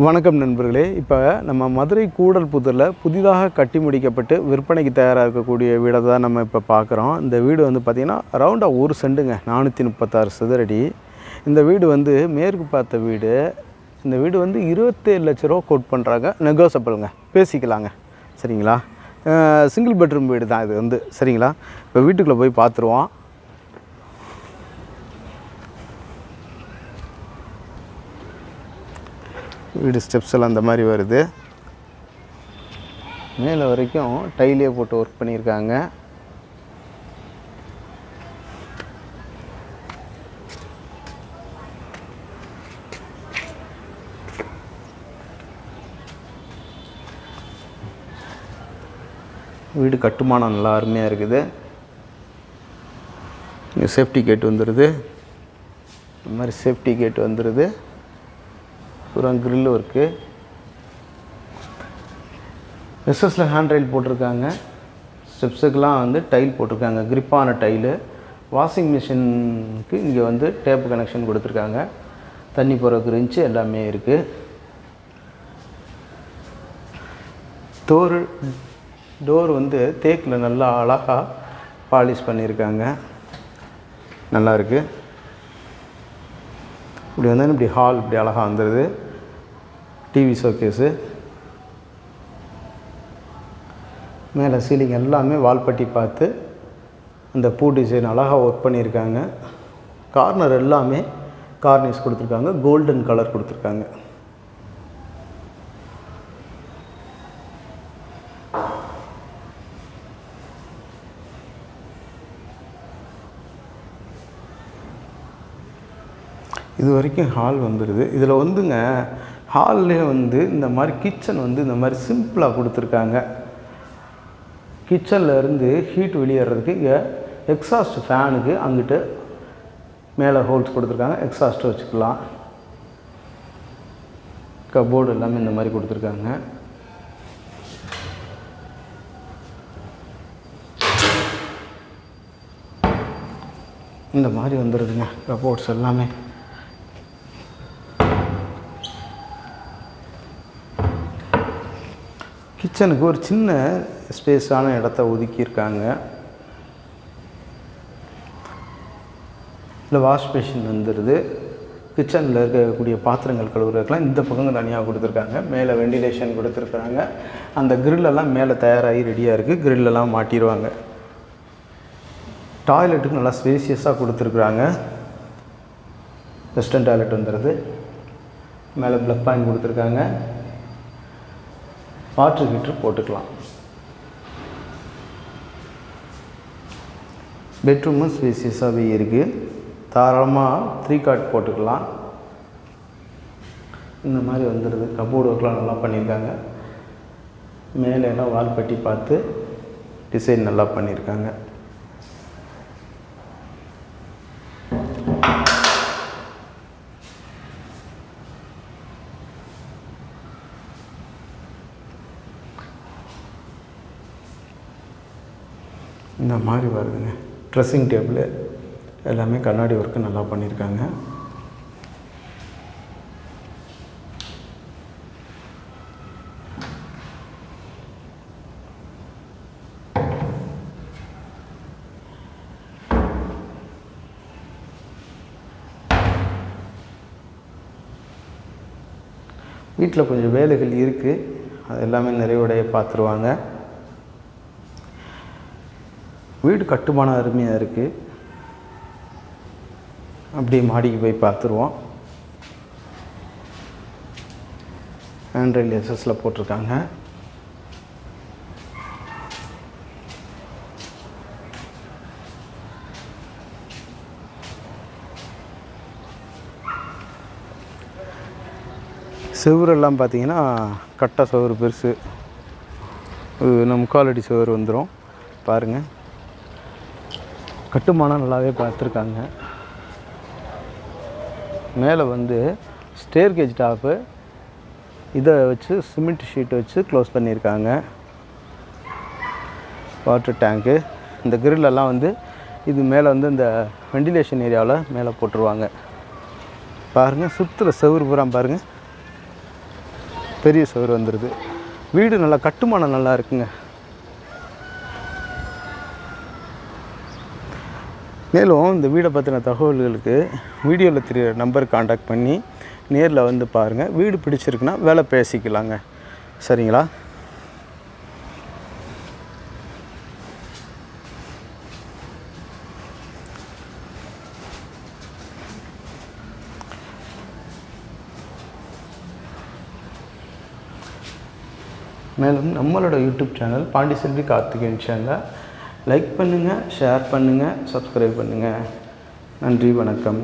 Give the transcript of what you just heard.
வணக்கம் நண்பர்களே. இப்போ நம்ம மதுரை கூடல்புத்தூரில் புதிதாக கட்டி முடிக்கப்பட்டு விற்பனைக்கு தயாராக இருக்கக்கூடிய வீடை தான் நம்ம இப்போ பார்க்குறோம். இந்த வீடு வந்து பார்த்திங்கன்னா அரௌண்டாக 1 செண்டுங்க, 436 சதுரடி. இந்த வீடு வந்து மேற்கு பார்த்த வீடு. இந்த வீடு வந்து 27 லட்ச ரூபா கோட் பண்ணுறாங்க. நெகோசபிளுங்க, பேசிக்கலாங்க. சரிங்களா? சிங்கிள் பெட்ரூம் வீடு தான் இது வந்து. சரிங்களா? இப்போ வீட்டுக்குள்ளே போய் பார்த்துருவோம். வீடு ஸ்டெப்ஸ் எல்லாம் இந்த மாதிரி வருது. மேலே வரைக்கும் டைலே போட்டு ஒர்க் பண்ணியிருக்காங்க. வீடு கட்டுமானம் நல்லா அருமையாக இருக்குது. சேஃப்டி கேட் வந்துடுது. இந்த மாதிரி சேஃப்டி கேட் வந்துடுது. அப்புறம் கிரில் ஒர்க்கு. எஸ்எஸில் ஹேண்ட் ரைல் போட்டிருக்காங்க. ஸ்டெப்ஸுக்கெலாம் வந்து டைல் போட்டிருக்காங்க, கிரிப்பான டைலு. வாஷிங் மிஷினுக்கு இங்கே வந்து டேப் கனெக்ஷன் கொடுத்துருக்காங்க. தண்ணி போகிறதுக்கு ரிஞ்சு எல்லாமே இருக்குது. டோர் வந்து தேக்கில் நல்லா அழகாக பாலிஷ் பண்ணியிருக்காங்க. நல்லா இருக்குது. இப்படி வந்தால் இப்படி ஹால் இப்படி அழகாக வந்துடுது. TV showcase. மேலே சீலிங் எல்லாமே வால்பட்டி பார்த்து அந்த பூ டிசைன் அழகாக ஒர்க் பண்ணியிருக்காங்க. கார்னர் எல்லாமே கார்னிஷ் கொடுத்துருக்காங்க. கோல்டன் கலர் கொடுத்துருக்காங்க. இது வரைக்கும் ஹால் வந்துடுது. இதில் வந்துங்க ஹால்லே வந்து இந்த மாதிரி கிச்சன் வந்து இந்த மாதிரி சிம்பிளாக கொடுத்துருக்காங்க. கிச்சனில் இருந்து ஹீட் வெளியேறதுக்கு இங்கே எக்ஸாஸ்ட் ஃபேனுக்கு அங்கிட்டு மேலே ஹோல்ஸ் கொடுத்துருக்காங்க. எக்ஸாஸ்ட்டு வச்சுக்கலாம். கபோர்டு எல்லாமே இந்த மாதிரி கொடுத்துருக்காங்க. இந்த மாதிரி வந்துடுதுங்க கபோர்ட்ஸ் எல்லாமே. கிச்சனுக்கு ஒரு சின்ன ஸ்பேஸான இடத்த ஒதுக்கியிருக்காங்க. இல்லை வாஷ் பேஷன் வந்துடுது. கிச்சனில் இருக்கக்கூடிய பாத்திரங்கள் கழுவுறதுக்கெலாம் இந்த பக்கம் தனியாக கொடுத்துருக்காங்க. மேலே வெண்டிலேஷன் கொடுத்துருக்குறாங்க. அந்த கிரில்லெல்லாம் மேலே தயாராகி ரெடியாக இருக்குது. கிரில்லெல்லாம் மாட்டிடுவாங்க. டாய்லெட்டுக்கு நல்லா ஸ்பேசியஸாக கொடுத்துருக்குறாங்க. வெஸ்டர்ன் டாய்லெட் வந்துடுது. மேலே ப்ளக் பாயிண்ட் கொடுத்துருக்காங்க. வாட்டர் ஹீட்டர் போட்டுக்கலாம். பெட்ரூமும் ஸ்பேசியஸாகவே இருக்குது. தாராளமாக 3 காட் போட்டுக்கலாம். இந்த மாதிரி வந்துடுது. கபோர்டு ஒர்க்லாம் நல்லா பண்ணியிருக்காங்க. மேலே எல்லாம் வால்பட்டி பார்த்து டிசைன் நல்லா பண்ணியிருக்காங்க. இந்த மாதிரி வருதுங்க. ட்ரெஸ்ஸிங் டேபிள் எல்லாமே கண்ணாடி ஒர்க்கு நல்லா பண்ணியிருக்காங்க. வீட்டில் கொஞ்சம் வேலைகள் இருக்குது. அது எல்லாமே நிறைவடைய பார்த்துருவாங்க. வீடு கட்டுமானம் அருமையாக இருக்குது. அப்படியே மாடிக்கு போய் பார்த்துருவோம். ஹேண்ட் ரைல் எஸ்எஸில் போட்டிருக்காங்க. செவரெல்லாம் பார்த்தீங்கன்னா கட்டை செவரு பெருசு. நம்ம 3/4 அடி செவரு வந்துடும். பாருங்கள், கட்டுமானம் நல்லாவே பார்த்துருக்காங்க. மேலே வந்து ஸ்டேர் கேஜ் டாப்பு இதை வச்சு சிமெண்ட் ஷீட் வச்சு க்ளோஸ் பண்ணியிருக்காங்க. வாட்டர் டேங்க்கு. இந்த கிரில்லெல்லாம் வந்து இது மேலே வந்து இந்த வெண்டிலேஷன் ஏரியாவில் மேலே போட்டுருவாங்க. பாருங்கள், சுற்றுல செவுறு பூரா பாருங்கள். பெரிய சுவர் வந்துடுது. வீடு நல்லா கட்டுமானம் நல்லா இருக்குங்க. மேலும் இந்த வீடை பற்றின தகவல்களுக்கு வீடியோவில் தெரிகிற நம்பர் காண்டாக்ட் பண்ணி நேரில் வந்து பாருங்கள். வீடு பிடிச்சிருக்குன்னா விலை பேசிக்கலாங்க. சரிங்களா? மேலும் நம்மளோட யூடியூப் சேனல் பாண்டிச்செல்வி கார்த்திகேயன் சேனலை லைக் பண்ணுங்கள், ஷேர் பண்ணுங்கள், சப்ஸ்கிரைப் பண்ணுங்கள். நன்றி, வணக்கம்.